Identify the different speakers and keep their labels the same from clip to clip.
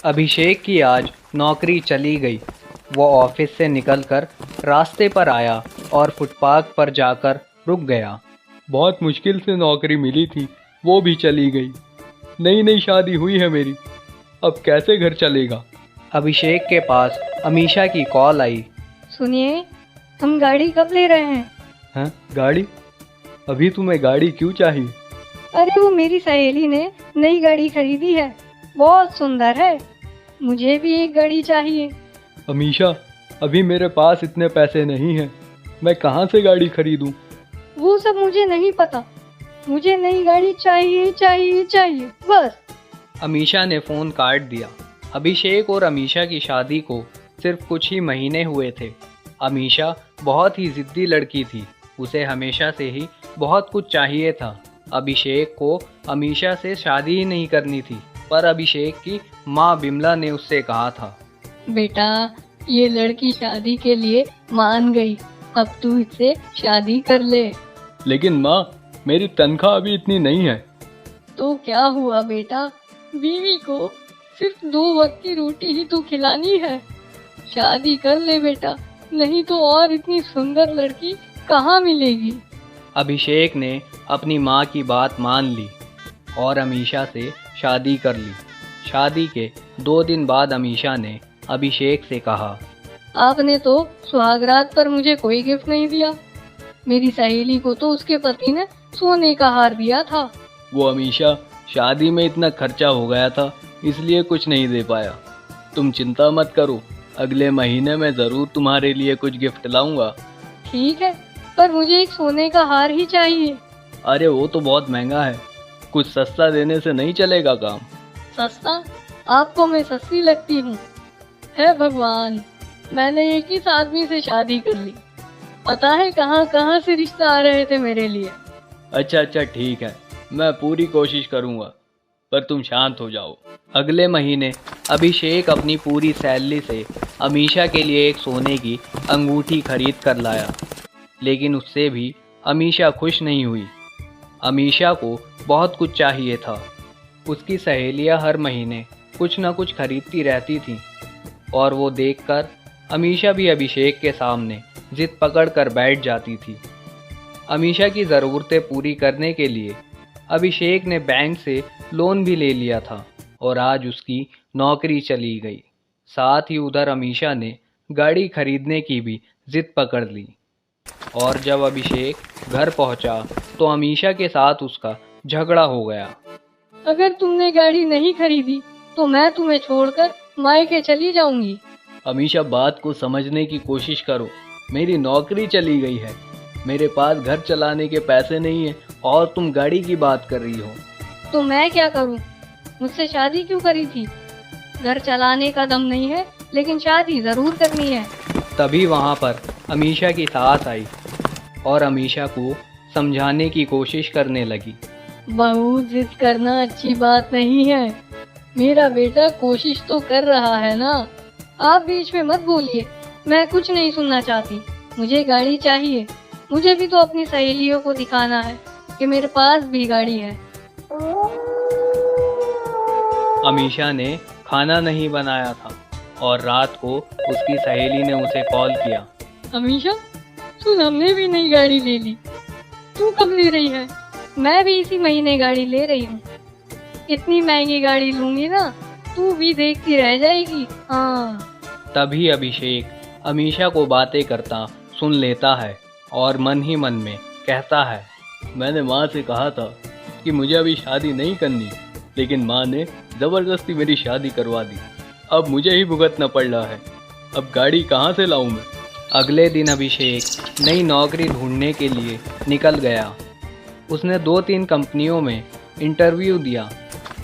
Speaker 1: अभिषेक की आज नौकरी चली गई। वो ऑफिस से निकलकर रास्ते पर आया और फुटपाथ पर जाकर रुक गया। बहुत मुश्किल से नौकरी मिली थी, वो भी चली गई। नई नई शादी हुई है मेरी, अब कैसे घर चलेगा। अभिषेक के पास अमीशा की कॉल आई।
Speaker 2: सुनिए, हम गाड़ी कब ले रहे हैं?
Speaker 1: हैं, गाड़ी? अभी तुम्हें गाड़ी क्यों चाहिए?
Speaker 2: अरे वो मेरी सहेली ने नई गाड़ी खरीदी है, बहुत सुंदर है। मुझे भी एक गाड़ी चाहिए।
Speaker 1: अमीशा, अभी मेरे पास इतने पैसे नहीं हैं, मैं कहाँ से गाड़ी खरीदूं?
Speaker 2: वो सब मुझे नहीं पता, मुझे नई गाड़ी चाहिए चाहिए चाहिए बस।
Speaker 1: अमीशा ने फ़ोन काट दिया। अभिषेक और अमीशा की शादी को सिर्फ कुछ ही महीने हुए थे। अमीशा बहुत ही ज़िद्दी लड़की थी, उसे हमेशा से ही बहुत कुछ चाहिए था। अभिषेक को अमीशा से शादी ही नहीं करनी थी, पर अभिषेक की माँ बिमला ने उससे कहा था,
Speaker 2: बेटा, ये लड़की शादी के लिए मान गई, अब तू इससे शादी कर ले।
Speaker 1: लेकिन माँ, मेरी तनख्वाह अभी इतनी नहीं है।
Speaker 2: तो क्या हुआ बेटा, बीवी को सिर्फ 2 वक्त की रोटी ही तो खिलानी है। शादी कर ले बेटा, नहीं तो और इतनी सुंदर लड़की कहाँ मिलेगी।
Speaker 1: अभिषेक ने अपनी माँ की बात मान ली और अमीशा से शादी कर ली। शादी के 2 दिन बाद अमीशा ने अभिषेक से कहा,
Speaker 2: आपने तो सुहागरात पर मुझे कोई गिफ्ट नहीं दिया। मेरी सहेली को तो उसके पति ने सोने का हार दिया था।
Speaker 1: वो अमीशा, शादी में इतना खर्चा हो गया था, इसलिए कुछ नहीं दे पाया। तुम चिंता मत करो, अगले महीने में ज़रूर तुम्हारे लिए कुछ गिफ्ट लाऊंगा।
Speaker 2: ठीक है, पर मुझे एक सोने का हार ही चाहिए।
Speaker 1: अरे वो तो बहुत महंगा है, कुछ सस्ता देने से नहीं चलेगा काम।
Speaker 2: सस्ता? आपको मैं सस्ती लगती हूँ? हे भगवान, मैंने एक ही आदमी से शादी कर ली, पता है कहाँ कहाँ से रिश्ता आ रहे थे मेरे लिए।
Speaker 1: अच्छा अच्छा, ठीक है, मैं पूरी कोशिश करूँगा, पर तुम शांत हो जाओ। अगले महीने अभिषेक अपनी पूरी सैलरी से अमीशा के लिए एक सोने की अंगूठी खरीद कर लाया, लेकिन उससे भी अमीशा खुश नहीं हुई। अमीशा को बहुत कुछ चाहिए था। उसकी सहेलियां हर महीने कुछ न कुछ खरीदती रहती थीं और वो देखकर अमीशा भी अभिषेक के सामने जिद पकड़ कर बैठ जाती थी। अमीशा की ज़रूरतें पूरी करने के लिए अभिषेक ने बैंक से लोन भी ले लिया था और आज उसकी नौकरी चली गई। साथ ही उधर अमीशा ने गाड़ी खरीदने की भी जिद पकड़ ली। और जब अभिषेक घर पहुंचा तो अमीशा के साथ उसका झगड़ा हो गया।
Speaker 2: अगर तुमने गाड़ी नहीं खरीदी तो मैं तुम्हें छोड़कर मायके चली जाऊंगी।
Speaker 1: अमीशा, बात को समझने की कोशिश करो, मेरी नौकरी चली गई है, मेरे पास घर चलाने के पैसे नहीं है और तुम गाड़ी की बात कर रही हो।
Speaker 2: तो मैं क्या करूं? मुझसे शादी क्यों करी थी? घर चलाने का दम नहीं है, लेकिन शादी जरूर करनी है।
Speaker 1: तभी वहाँ पर अमीशा की सास आई और अमीशा को समझाने की कोशिश करने लगी।
Speaker 2: बहुत जिद करना अच्छी बात नहीं है। मेरा बेटा कोशिश तो कर रहा है ना। आप बीच में मत बोलिए, मैं कुछ नहीं सुनना चाहती। मुझे गाड़ी चाहिए, मुझे भी तो अपनी सहेलियों को दिखाना है कि मेरे पास भी गाड़ी है।
Speaker 1: अमीशा ने खाना नहीं बनाया था और रात को उसकी सहेली ने उसे कॉल किया।
Speaker 2: अमीशा, सुन, हमने भी नई गाड़ी ले ली। तू कब ले रही है? मैं भी इसी महीने गाड़ी ले रही हूँ। इतनी महंगी गाड़ी लूंगी ना, तू भी देखती रह जाएगी। हाँ।
Speaker 1: तभी अभिषेक अमीशा को बातें करता सुन लेता है और मन ही मन में कहता है, मैंने माँ से कहा था कि मुझे अभी शादी नहीं करनी, लेकिन माँ ने ज़बरदस्ती मेरी शादी करवा दी। अब मुझे ही भुगतना पड़ रहा है, अब गाड़ी कहाँ से लाऊं मैं। अगले दिन अभिषेक नई नौकरी ढूंढने के लिए निकल गया। उसने 2-3 कंपनियों में इंटरव्यू दिया,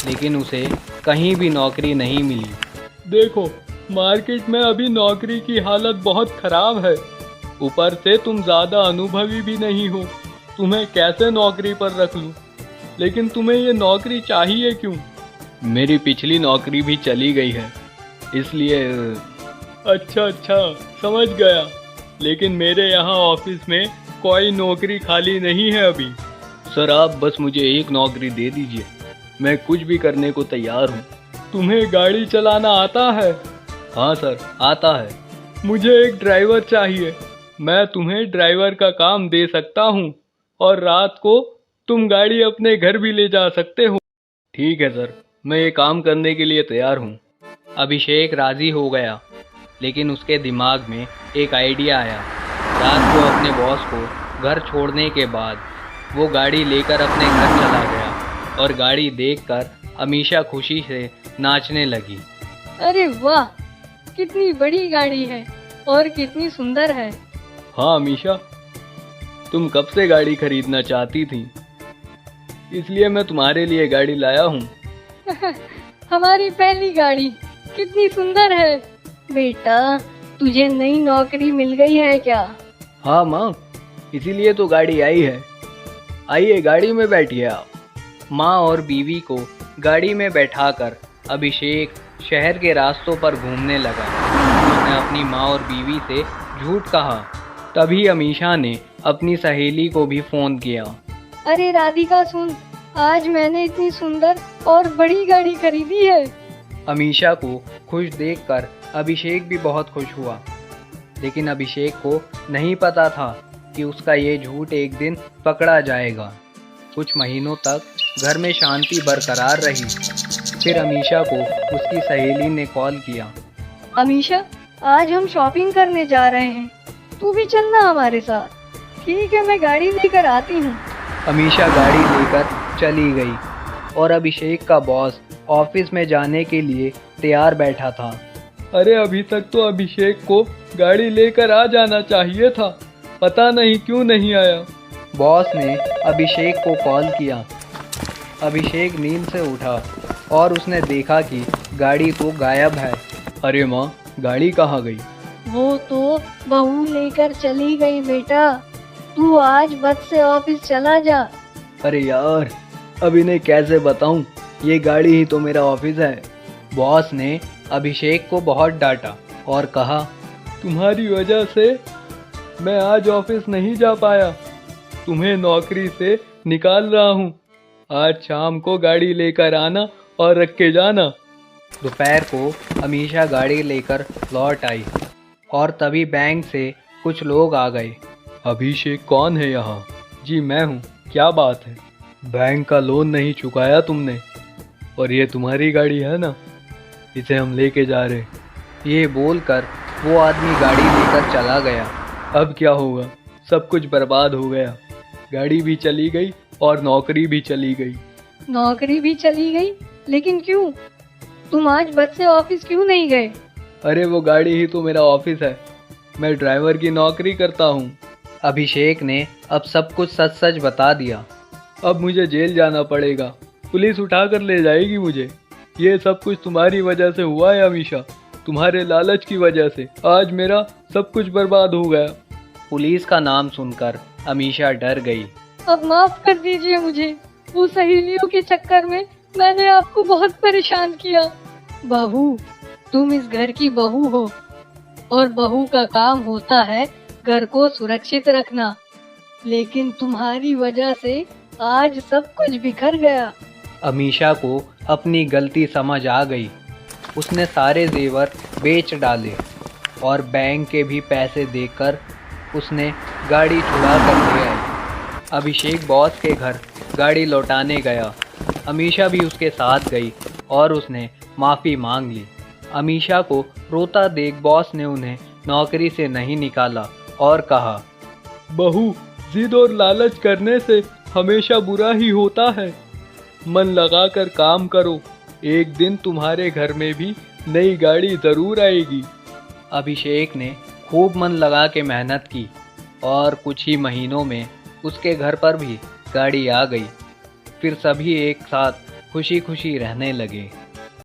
Speaker 1: लेकिन उसे कहीं भी नौकरी नहीं मिली। देखो, मार्केट में अभी नौकरी की हालत बहुत ख़राब है, ऊपर से तुम ज़्यादा अनुभवी भी नहीं हो, तुम्हें कैसे नौकरी पर रख लूँ। लेकिन तुम्हें ये नौकरी चाहिए क्यों? मेरी पिछली नौकरी भी चली गई है, इसलिए। अच्छा अच्छा, समझ गया, लेकिन मेरे यहाँ ऑफिस में कोई नौकरी खाली नहीं है अभी। सर, आप बस मुझे एक नौकरी दे दीजिए, मैं कुछ भी करने को तैयार हूँ। तुम्हें गाड़ी चलाना आता है? हाँ सर, आता है। मुझे एक ड्राइवर चाहिए। मैं तुम्हें ड्राइवर का काम दे सकता हूँ और रात को तुम गाड़ी अपने घर भी ले जा सकते हो। ठीक है सर, मैं ये काम करने के लिए तैयार हूँ। अभिषेक राजी हो गया, लेकिन उसके दिमाग में एक आइडिया आया। रात को अपने बॉस को घर छोड़ने के बाद वो गाड़ी लेकर अपने घर चला गया और गाड़ी देखकर अमीशा खुशी से नाचने लगी।
Speaker 2: अरे वाह, कितनी बड़ी गाड़ी है और कितनी सुंदर है।
Speaker 1: हाँ अमीशा, तुम कब से गाड़ी खरीदना चाहती थी, इसलिए मैं तुम्हारे लिए गाड़ी लाया हूँ।
Speaker 2: हमारी पहली गाड़ी कितनी सुंदर है। बेटा, तुझे नई नौकरी मिल गई है क्या?
Speaker 1: हाँ माँ, इसीलिए तो गाड़ी आई है। आइए गाड़ी में बैठिए आप। माँ और बीवी को गाड़ी में बैठाकर अभिषेक शहर के रास्तों पर घूमने लगा। उसने अपनी माँ और बीवी से झूठ कहा। तभी अमीशा ने अपनी सहेली को भी फ़ोन किया।
Speaker 2: अरे राधिका सुन, आज मैंने इतनी सुंदर और बड़ी गाड़ी खरीदी है।
Speaker 1: अमीशा को खुश देखकर अभिषेक भी बहुत खुश हुआ, लेकिन अभिषेक को नहीं पता था कि उसका ये झूठ एक दिन पकड़ा जाएगा। कुछ महीनों तक घर में शांति बरकरार रही। फिर अमीशा को उसकी सहेली ने कॉल किया।
Speaker 2: अमीशा, आज हम शॉपिंग करने जा रहे हैं, तू भी चलना हमारे साथ। ठीक है, मैं गाड़ी लेकर आती हूँ।
Speaker 1: अमीशा गाड़ी लेकर चली गई और अभिषेक का बॉस ऑफिस में जाने के लिए तैयार बैठा था। अरे अभी तक तो अभिषेक को गाड़ी लेकर आ जाना चाहिए था, पता नहीं क्यों नहीं आया। बॉस ने अभिषेक को कॉल किया। अभिषेक नींद से उठा और उसने देखा कि गाड़ी तो गायब है। अरे माँ, गाड़ी कहाँ गई?
Speaker 2: वो तो बहू लेकर चली गई बेटा। तू आज बस से ऑफिस चला जा।
Speaker 1: अरे यार, अब इन्हें कैसे बताऊं, ये गाड़ी ही तो मेरा ऑफिस है। बॉस ने अभिषेक को बहुत डांटा और कहा, तुम्हारी वजह से मैं आज ऑफिस नहीं जा पाया। तुम्हें नौकरी से निकाल रहा हूँ। आज शाम को गाड़ी लेकर आना और रख के जाना। दोपहर को अमीशा गाड़ी लेकर लौट आई और तभी बैंक से कुछ लोग आ गए। अभिषेक कौन है यहाँ? जी मैं हूँ, क्या बात है? बैंक का लोन नहीं चुकाया तुमने और ये तुम्हारी गाड़ी है ना, इसे हम लेके जा रहे। ये बोलकर वो आदमी गाड़ी लेकर चला गया। अब क्या होगा? सब कुछ बर्बाद हो गया। गाड़ी भी चली गई और नौकरी भी चली गई।
Speaker 2: नौकरी भी चली गई? लेकिन क्यों? तुम आज बस से ऑफिस क्यों नहीं गए?
Speaker 1: अरे वो गाड़ी ही तो मेरा ऑफिस है, मैं ड्राइवर की नौकरी करता हूँ। अभिषेक ने अब सब कुछ सच सच बता दिया। अब मुझे जेल जाना पड़ेगा, पुलिस उठा कर ले जाएगी मुझे। ये सब कुछ तुम्हारी वजह से हुआ है अमीशा, तुम्हारे लालच की वजह से आज मेरा सब कुछ बर्बाद हो गया। पुलिस का नाम सुनकर अमीशा डर गई।
Speaker 2: अब माफ कर दीजिए मुझे, वो सहेलियों के चक्कर में मैंने आपको बहुत परेशान किया। बहू, तुम इस घर की बहू हो और बहू का काम होता है घर को सुरक्षित रखना, लेकिन तुम्हारी वजह से आज सब कुछ बिखर गया।
Speaker 1: अमीशा को अपनी गलती समझ आ गई। उसने सारे जेवर बेच डाले और बैंक के भी पैसे देकर उसने गाड़ी छुड़ा कर ले आई। अभिषेक बॉस के घर गाड़ी लौटाने गया। अमीशा भी उसके साथ गई और उसने माफ़ी मांग ली। अमीशा को रोता देख बॉस ने उन्हें नौकरी से नहीं निकाला और कहा, बहू, जिद और लालच करने से हमेशा बुरा ही होता है। मन लगाकर काम करो, एक दिन तुम्हारे घर में भी नई गाड़ी ज़रूर आएगी। अभिषेक ने खूब मन लगा के मेहनत की और कुछ ही महीनों में उसके घर पर भी गाड़ी आ गई। फिर सभी एक साथ खुशी खुशी रहने लगे।